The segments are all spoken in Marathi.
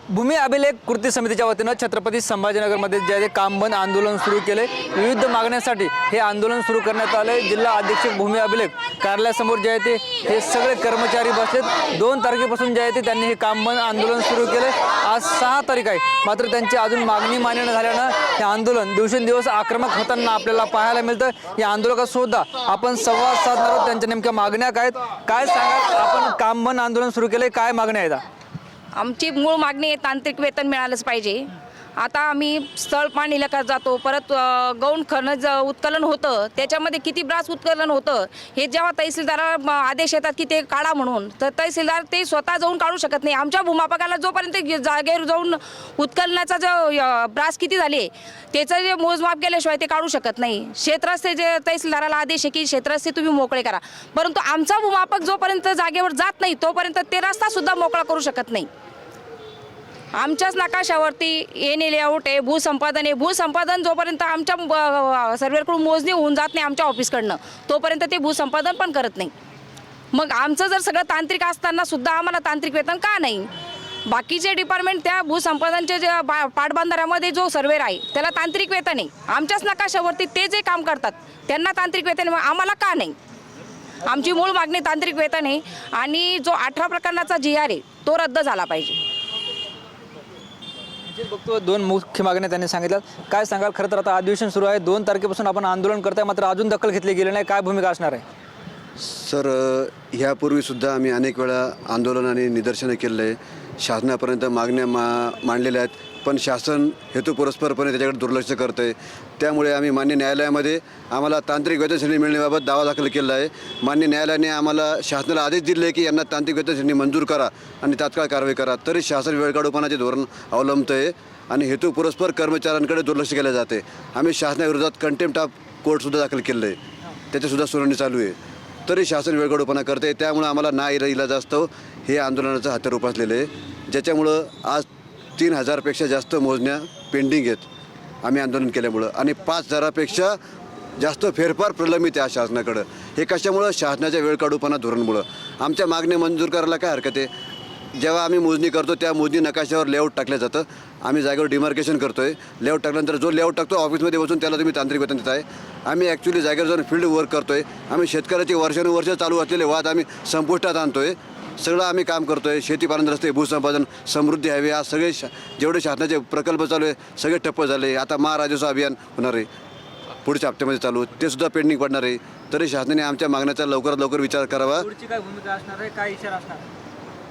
भूमी अभिलेख कृती समितीच्या वतीनं छत्रपती संभाजीनगरमध्ये जे आहे काम बंद आंदोलन सुरू केले। विविध मागण्यांसाठी हे आंदोलन सुरू करण्यात आले। जिल्हा अधीक्षक भूमी अभिलेख कार्यालयासमोर जे आहे ते हे सगळे कर्मचारी बसलेत। 2 तारखेपासून जे आहे ते त्यांनी हे काम बंद आंदोलन सुरू केले। आज 6 तारीख आहे, मात्र त्यांची अजून मागणी मान्य न झाल्यानं हे आंदोलन दिवसेंदिवस आक्रमक होताना आपल्याला पाहायला मिळतं। या आंदोलकांसुद्धा आपण संवाद साधणार आहोत। त्यांच्या नेमक्या मागण्या काय आहेत, काय सांगा। आपण काम बंद आंदोलन सुरू केले, काय मागण्या आहेत? आमची मूळ मागणी आहे तांत्रिक वेतन मिळालंच पाहिजे। आता आम्ही स्थळ पाणीला का जातो, परत गौण खनिज उत्खनन होतं, त्याच्यामध्ये किती ब्रास उत्खनन होतं हे जेव्हा तहसीलदार आदेश येतात की ते काढा म्हणून, तर तहसीलदार ते स्वतः जाऊन काढू शकत नाही। आमच्या भूमापकाला जोपर्यंत जागेवर जाऊन उत्खननाचा जो ब्रास किती झाले त्याचं जे मोजमाप केल्याशिवाय ते काढू शकत नाही। क्षेत्रस्थे जे तहसीलदाराला आदेश आहे की क्षेत्रस्थे तुम्ही मोकळे करा, परंतु आमचा भूमापक जोपर्यंत जागेवर जात नाही तोपर्यंत ते रस्ता सुद्धा मोकळा करू शकत नाही। आमच्याच नकाशावरती येणे लेआउट आहे, भूसंपादन आहे। भूसंपादन जोपर्यंत आमच्या सर्वेकडून मोजणी होऊन जात नाही आमच्या ऑफिसकडनं, तोपर्यंत ते भूसंपादन पण करत नाही। मग आमचं जर सगळं तांत्रिक असताना सुद्धा आम्हाला तांत्रिक वेतन का नाही? बाकीचे डिपार्टमेंट त्या भूसंपादनचे जे पाटबंधाऱ्यामध्ये जो सर्वेअर आहे त्याला तांत्रिक वेतन आहे, आमच्याच नकाशावरती ते जे काम करतात त्यांना तांत्रिक वेतन, आम्हाला का नाही? आमची मूळ मागणी तांत्रिक वेतन आहे आणि जो 18 प्रकरणाचा GR आहे तो रद्द झाला पाहिजे। बघतो 2 मुख्य मागण्या त्यांनी सांगितल्या, काय सांगाल? खरं तर आता अधिवेशन सुरू आहे, 2 तारखेपासून आपण आंदोलन करताय, मात्र अजून दखल घेतली गेली नाही, काय भूमिका असणार आहे? सर, ह्यापूर्वीसुद्धा आम्ही अनेक वेळा आंदोलन आणि निदर्शनं केलेलं आहे, शासनापर्यंत मागण्या मांडलेल्या आहेत, पण शासन हेतुपुरस्परपणे त्याच्याकडे दुर्लक्ष करतं आहे। त्यामुळे आम्ही मान्य न्यायालयामध्ये आम्हाला तांत्रिक वेतन श्रेणी मिळण्याबाबत दावा दाखल केला आहे। मान्य न्यायालयाने आम्हाला शासनाला आदेश दिले आहे की यांना तांत्रिक वेतन श्रेणी मंजूर करा आणि तात्काळ कारवाई करा, तरी शासन वेळकाढूपणाचे धोरण अवलंबतं आहे आणि हेतुपुरस्पर कर्मचाऱ्यांकडे दुर्लक्ष केले जाते। आम्ही शासनाविरोधात कंटेम्प्ट ऑफ कोर्टसुद्धा दाखल केलं आहे, त्याच्यासुद्धा सुनावणी चालू आहे, तरी शासन वेळकाढूपणा करते। त्यामुळे आम्हाला ना इलाजास्तव हे आंदोलनाचं हत्यार उपासलेलं आहे, ज्याच्यामुळं आज 3000 पेक्षा जास्त मोजण्या पेंडिंग आहेत आम्ही आंदोलन केल्यामुळं, आणि 5000पेक्षा जास्त फेरफार प्रलंबित आहे शासनाकडं। हे कशामुळं? शासनाच्या वेळकाढूपणा धोरणमुळं। आमच्या मागण्या मंजूर करायला काय हरकत आहे? जेव्हा आम्ही मोजणी करतो त्या मोजणी नकाशावर लेआउट टाकलं जातं, आम्ही जागेवर डिमार्केशन करतो आहे, लेआउट टाकल्यानंतर जो लेआउट टाकतो ऑफिसमध्ये बसून त्याला तुम्ही तांत्रिक वेतन देत आहे। आम्ही ॲक्च्युली जागेवर जाऊन फील्ड वर्क करतो आहे, आम्ही शेतकऱ्याचे वर्षानुवर्ष चालू असलेले वाद आम्ही संपुष्टात आणतो आहे, सगळं आम्ही काम करतो आहे। शेतीपालन रस्ते, भूसंपादन, समृद्धी हायवे, आज सगळे जेवढे शासनाचे प्रकल्प चालू आहे सगळे ठप्प झाले। आता महाराजस्व अभियान होणार आहे पुढच्या हप्त्यामध्ये चालू, ते सुद्धा पेंडिंग पडणार आहे, तरी शासनाने आमच्या मागण्याचा लवकरात लवकर विचार करावा। काय भूमिका असणार आहे, काय इशारा असणार?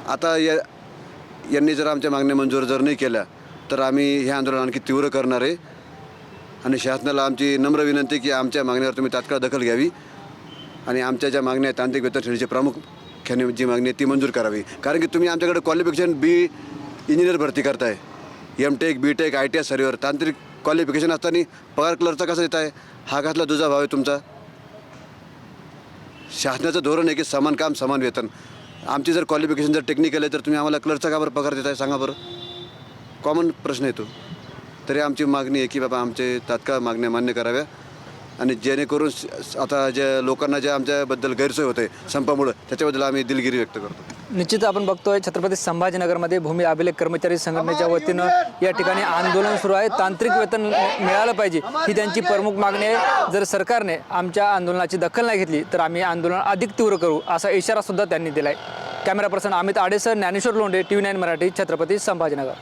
आता यांनी जर आमच्या मागण्या मंजूर जर नाही केल्या तर आम्ही हे आंदोलन आणखी तीव्र करणार आहे आणि शासनाला आमची नम्र विनंती की आमच्या मागण्यावर तुम्ही तात्काळ दखल घ्यावी आणि आमच्या ज्या मागण्या आहेत तांत्रिक वेतन श्रेणीची प्रामुख्याने जी मागणी आहे ती मंजूर करावी। कारण की तुम्ही आमच्याकडे क्वालिफिकेशन इंजिनियर भरती करताय, MTech BTech ITI सर्वेवर, तांत्रिक क्वालिफिकेशन असताना पगार क्लर्कचा कसा देत आहे? हा कसला दुजा भाव आहे तुमचा? शासनाचं धोरण आहे की समान काम समान वेतन। आमची जर क्वालिफिकेशन जर टेक्निकल आहे तर तुम्ही आम्हाला क्लर्कचा का बरं पगार देत आहे सांगा बरं? कॉमन प्रश्न येतो। तरी आमची मागणी आहे की बाबा आमचे तात्काळ मागण्या मान्य कराव्या आणि जेणेकरून आता ज्या लोकांना ज्या आमच्याबद्दल गैरसोय होते संपामुळं, त्याच्याबद्दल आम्ही दिलगिरी व्यक्त करतो। निश्चित आपण बघतोय छत्रपती संभाजीनगरमध्ये भूमी अभिलेख कर्मचारी संघटनेच्या वतीनं या ठिकाणी आंदोलन सुरू आहे। तांत्रिक वेतन मिळालं पाहिजे ही त्यांची प्रमुख मागणी आहे। जर सरकारने आमच्या आंदोलनाची दखल नाही घेतली तर आम्ही आंदोलन अधिक तीव्र करू, असा इशारा सुद्धा त्यांनी दिला आहे। Camera person Amit Adesar, Dnyaneshwar Londhe, TV9 Marathi, Chhatrapati Sambhajinagar.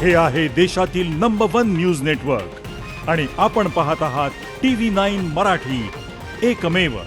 हे आहे देशातील नंबर 1 न्यूज नेटवर्क आणि आपण पाहत आहात TV9 मराठी, एकमेव।